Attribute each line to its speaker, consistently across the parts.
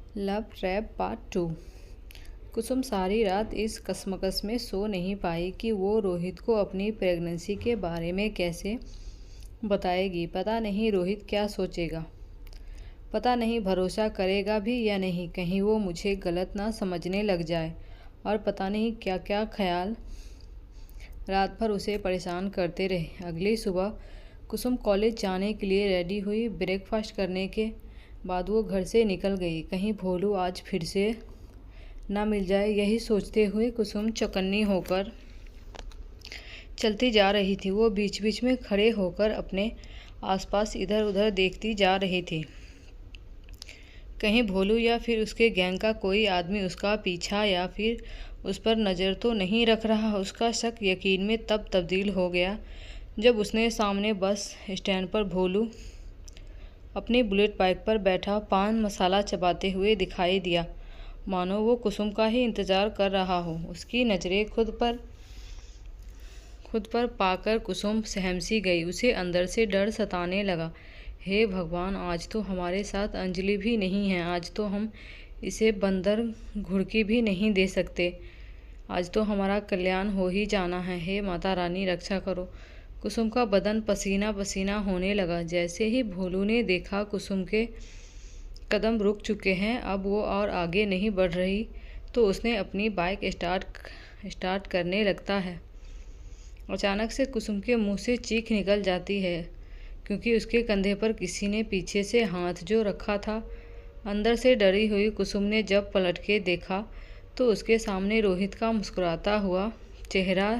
Speaker 1: Love rap part 2। कुसुम सारी रात इस कशमकश में सो नहीं पाई कि वो रोहित को अपनी प्रेगनेंसी के बारे में कैसे बताएगी। पता नहीं रोहित क्या सोचेगा, पता नहीं भरोसा करेगा भी या नहीं, कहीं वो मुझे गलत ना समझने लग जाए, और पता नहीं क्या क्या ख्याल रात भर उसे परेशान करते रहे। अगली सुबह कुसुम कॉलेज जाने के लिए रेडी हुई। ब्रेकफास्ट करने के बाद वो घर से निकल गई। कहीं भोलू आज फिर से ना मिल जाए, यही सोचते हुए कुसुम चौकन्नी होकर चलती जा रही थी। वो बीच बीच में खड़े होकर अपने आसपास इधर उधर देखती जा रही थी। कहीं भोलू या फिर उसके गैंग का कोई आदमी उसका पीछा या फिर उस पर नज़र तो नहीं रख रहा। उसका शक यकीन में तब तब्दील हो गया जब उसने सामने बस स्टैंड पर भोलू अपनी बुलेट बाइक पर बैठा पान मसाला चबाते हुए दिखाई दिया, मानो वो कुसुम का ही इंतज़ार कर रहा हो। उसकी नज़रें खुद पर पाकर कुसुम सहम-सी गई। उसे अंदर से डर सताने लगा। हे भगवान, आज तो हमारे साथ अंजलि भी नहीं है। आज तो हम इसे बंदर घुड़की भी नहीं दे सकते। आज तो हमारा कल्याण हो ही जाना है। हे माता रानी, रक्षा करो। कुसुम का बदन पसीना पसीना होने लगा। जैसे ही भोलू ने देखा कुसुम के कदम रुक चुके हैं, अब वो और आगे नहीं बढ़ रही, तो उसने अपनी बाइक स्टार्ट करने लगता है। अचानक से कुसुम के मुंह से चीख निकल जाती है, क्योंकि उसके कंधे पर किसी ने पीछे से हाथ जो रखा था। अंदर से डरी हुई कुसुम ने जब पलट के देखा तो उसके सामने रोहित का मुस्कुराता हुआ चेहरा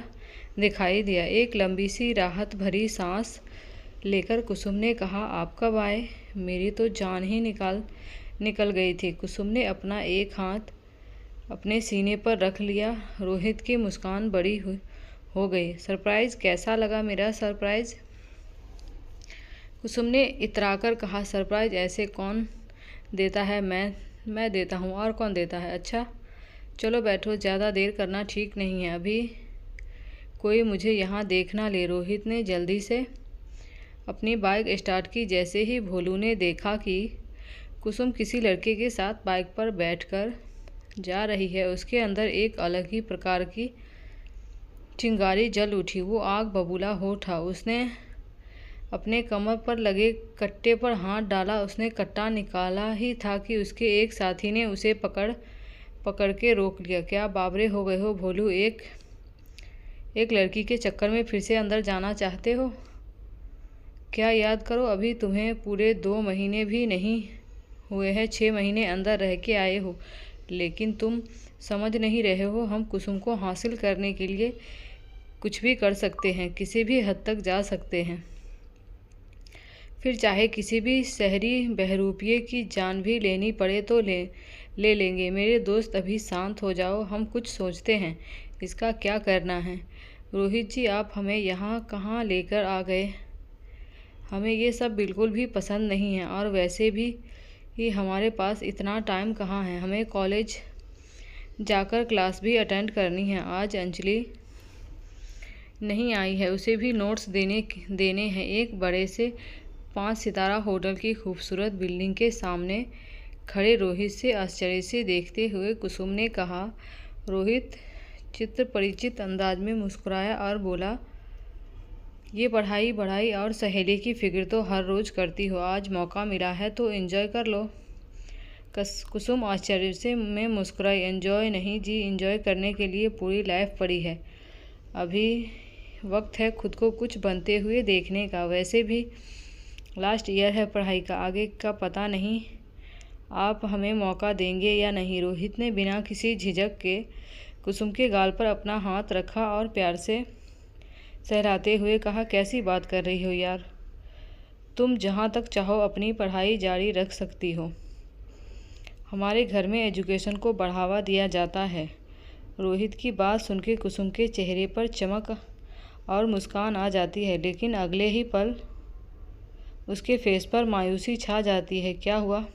Speaker 1: दिखाई दिया। एक लंबी सी राहत भरी सांस लेकर कुसुम ने कहा, आप कब आए? मेरी तो जान ही निकल गई थी। कुसुम ने अपना एक हाथ अपने सीने पर रख लिया। रोहित की मुस्कान बड़ी हो गई। सरप्राइज़ कैसा लगा मेरा सरप्राइज़? कुसुम ने इतराकर कहा, सरप्राइज़ ऐसे कौन देता है? मैं देता हूँ, और कौन देता है? अच्छा चलो बैठो, ज़्यादा देर करना ठीक नहीं है। अभी कोई मुझे यहाँ देख ना ले। रोहित ने जल्दी से अपनी बाइक स्टार्ट की। जैसे ही भोलू ने देखा कि कुसुम किसी लड़के के साथ बाइक पर बैठकर जा रही है, उसके अंदर एक अलग ही प्रकार की चिंगारी जल उठी। वो आग बबूला हो उठा। उसने अपने कमर पर लगे कट्टे पर हाथ डाला। उसने कट्टा निकाला ही था कि उसके एक साथी ने उसे पकड़ के रोक लिया। क्या बावरे हो गए हो भोलू? एक लड़की के चक्कर में फिर से अंदर जाना चाहते हो क्या? याद करो, अभी तुम्हें पूरे 2 महीने भी नहीं हुए हैं। 6 महीने अंदर रह के आए हो। लेकिन तुम समझ नहीं रहे हो, हम कुसुम को हासिल करने के लिए कुछ भी कर सकते हैं, किसी भी हद तक जा सकते हैं। फिर चाहे किसी भी शहरी बहरूपिये की जान भी लेनी पड़े तो ले लेंगे। मेरे दोस्त, अभी शांत हो जाओ, हम कुछ सोचते हैं इसका क्या करना है। रोहित जी, आप हमें यहाँ कहाँ लेकर आ गए? हमें ये सब बिल्कुल भी पसंद नहीं है, और वैसे भी ही हमारे पास इतना टाइम कहाँ है। हमें कॉलेज जाकर क्लास भी अटेंड करनी है। आज अंजलि नहीं आई है, उसे भी नोट्स देने हैं। एक बड़े से 5 सितारा होटल की खूबसूरत बिल्डिंग के सामने खड़े रोहित से आश्चर्य से देखते हुए कुसुम ने कहा। रोहित चित्र परिचित अंदाज में मुस्कुराया और बोला, ये पढ़ाई और सहेली की फिक्र तो हर रोज़ करती हो, आज मौका मिला है तो एंजॉय कर लो। कुसुम आश्चर्य से में मुस्कुराई। एंजॉय नहीं जी, एंजॉय करने के लिए पूरी लाइफ पड़ी है। अभी वक्त है खुद को कुछ बनते हुए देखने का। वैसे भी लास्ट ईयर है पढ़ाई का, आगे का पता नहीं आप हमें मौका देंगे या नहीं। रोहित ने बिना किसी झिझक के कुसुम के गाल पर अपना हाथ रखा और प्यार से सहलाते हुए कहा, कैसी बात कर रही हो यार? तुम जहाँ तक चाहो अपनी पढ़ाई जारी रख सकती हो। हमारे घर में एजुकेशन को बढ़ावा दिया जाता है। रोहित की बात सुनकर कुसुम के चेहरे पर चमक और मुस्कान आ जाती है, लेकिन अगले ही पल उसके फेस पर मायूसी छा जाती है। क्या हुआ?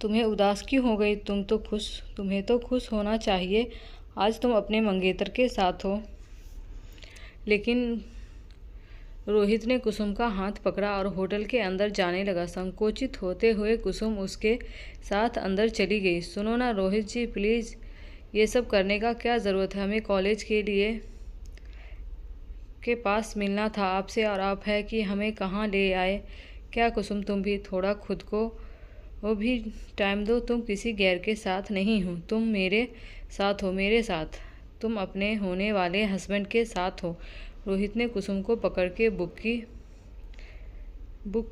Speaker 1: तुम्हें उदास क्यों हो गई? तुम्हें तो खुश होना चाहिए। आज तुम अपने मंगेतर के साथ हो। लेकिन रोहित ने कुसुम का हाथ पकड़ा और होटल के अंदर जाने लगा। संकोचित होते हुए कुसुम उसके साथ अंदर चली गई। सुनो ना रोहित जी, प्लीज़, ये सब करने का क्या ज़रूरत है? हमें कॉलेज के पास मिलना था आपसे, और आप है कि हमें कहाँ ले आए। क्या कुसुम, तुम भी थोड़ा खुद को वो भी टाइम दो। तुम किसी गैर के साथ नहीं हो, तुम मेरे साथ हो, मेरे साथ। तुम अपने होने वाले हस्बैंड के साथ हो। रोहित ने कुसुम को पकड़ के बुक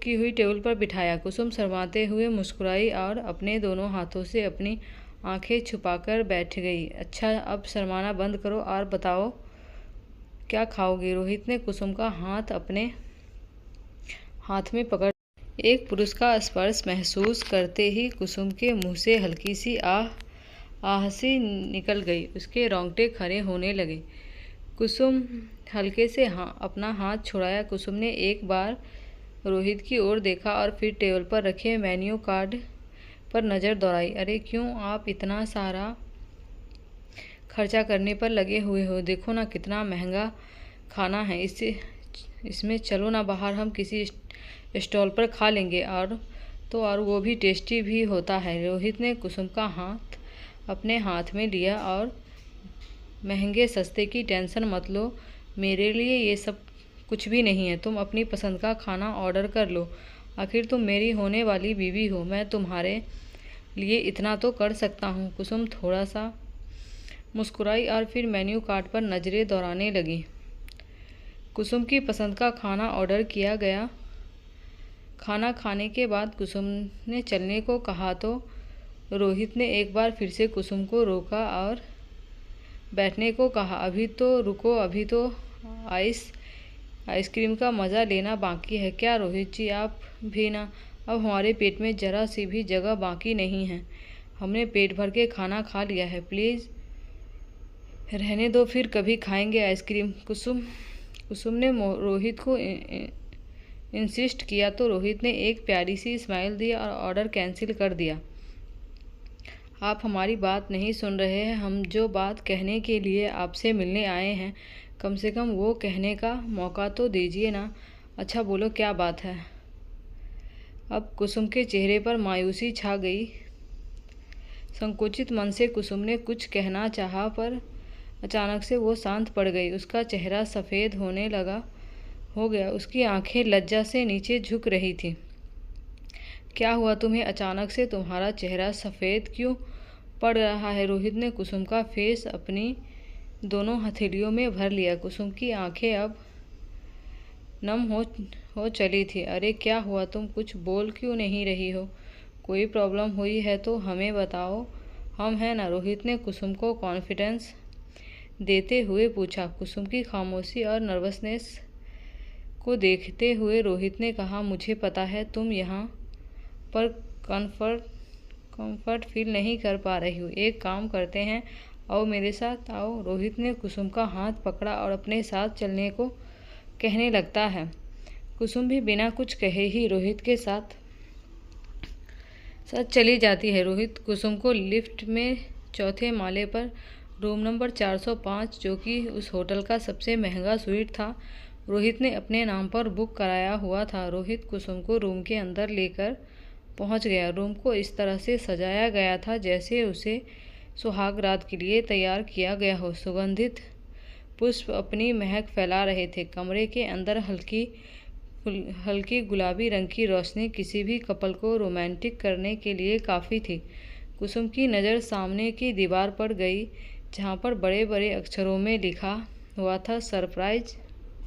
Speaker 1: की हुई टेबल पर बिठाया। कुसुम शर्माते हुए मुस्कुराई और अपने दोनों हाथों से अपनी आंखें छुपाकर बैठ गई। अच्छा, अब शर्माना बंद करो और बताओ क्या खाओगी? रोहित ने कुसुम का हाथ अपने हाथ में पकड़ एक पुरुष का स्पर्श महसूस करते ही कुसुम के मुंह से हल्की सी आह सी निकल गई। उसके रोंगटे खड़े होने लगे। कुसुम हल्के से अपना हाथ छुड़ाया। कुसुम ने एक बार रोहित की ओर देखा और फिर टेबल पर रखे मेन्यू कार्ड पर नज़र दौड़ाई। अरे क्यों आप इतना सारा खर्चा करने पर लगे हुए हो? देखो ना कितना महंगा खाना है। इसमें चलो ना बाहर, हम किसी स्टॉल पर खा लेंगे, और वो भी टेस्टी भी होता है। रोहित ने कुसुम का हाथ अपने हाथ में लिया और महंगे सस्ते की टेंशन मत लो, मेरे लिए ये सब कुछ भी नहीं है। तुम अपनी पसंद का खाना ऑर्डर कर लो। आखिर तुम मेरी होने वाली बीवी हो, मैं तुम्हारे लिए इतना तो कर सकता हूँ। कुसुम थोड़ा सा मुस्कुराई और फिर मेन्यू कार्ड पर नज़रें दौड़ाने लगी। कुसुम की पसंद का खाना ऑर्डर किया गया। खाना खाने के बाद कुसुम ने चलने को कहा तो रोहित ने एक बार फिर से कुसुम को रोका और बैठने को कहा। अभी तो रुको, अभी तो आइसक्रीम का मज़ा लेना बाकी है। क्या रोहित जी, आप भी ना, अब हमारे पेट में ज़रा सी भी जगह बाकी नहीं है। हमने पेट भर के खाना खा लिया है, प्लीज़ रहने दो, फिर कभी खाएंगे आइसक्रीम। कुसुम ने रोहित को इंसिस्ट किया तो रोहित ने एक प्यारी सी स्माइल दी और ऑर्डर कैंसिल कर दिया। आप हमारी बात नहीं सुन रहे हैं। हम जो बात कहने के लिए आपसे मिलने आए हैं, कम से कम वो कहने का मौका तो दीजिए ना। अच्छा बोलो, क्या बात है? अब कुसुम के चेहरे पर मायूसी छा गई। संकुचित मन से कुसुम ने कुछ कहना चाहा, पर अचानक से वो शांत पड़ गई। उसका चेहरा सफ़ेद हो गया। उसकी आंखें लज्जा से नीचे झुक रही थी। क्या हुआ तुम्हें? अचानक से तुम्हारा चेहरा सफ़ेद क्यों पड़ रहा है? रोहित ने कुसुम का फेस अपनी दोनों हथेलियों में भर लिया। कुसुम की आंखें अब नम हो चली थी। अरे क्या हुआ? तुम कुछ बोल क्यों नहीं रही हो? कोई प्रॉब्लम हुई है तो हमें बताओ, हम हैं ना। रोहित ने कुसुम को कॉन्फिडेंस देते हुए पूछा। कुसुम की खामोशी और नर्वसनेस को देखते हुए रोहित ने कहा, मुझे पता है तुम यहाँ पर कंफर्ट फील नहीं कर पा रही हो। एक काम करते हैं, आओ मेरे साथ आओ। रोहित ने कुसुम का हाथ पकड़ा और अपने साथ चलने को कहने लगता है। कुसुम भी बिना कुछ कहे ही रोहित के साथ चली जाती है। रोहित कुसुम को लिफ्ट में चौथे माले पर रूम नंबर 405, जो कि उस होटल का सबसे महंगा स्वीट था, रोहित ने अपने नाम पर बुक कराया हुआ था। रोहित कुसुम को रूम के अंदर लेकर पहुंच गया। रूम को इस तरह से सजाया गया था जैसे उसे सुहाग रात के लिए तैयार किया गया हो। सुगंधित पुष्प अपनी महक फैला रहे थे। कमरे के अंदर हल्की गुलाबी रंग की रोशनी किसी भी कपल को रोमांटिक करने के लिए काफ़ी थी। कुसुम की नज़र सामने की दीवार पर गई, जहाँ पर बड़े बड़े अक्षरों में लिखा हुआ था, सरप्राइज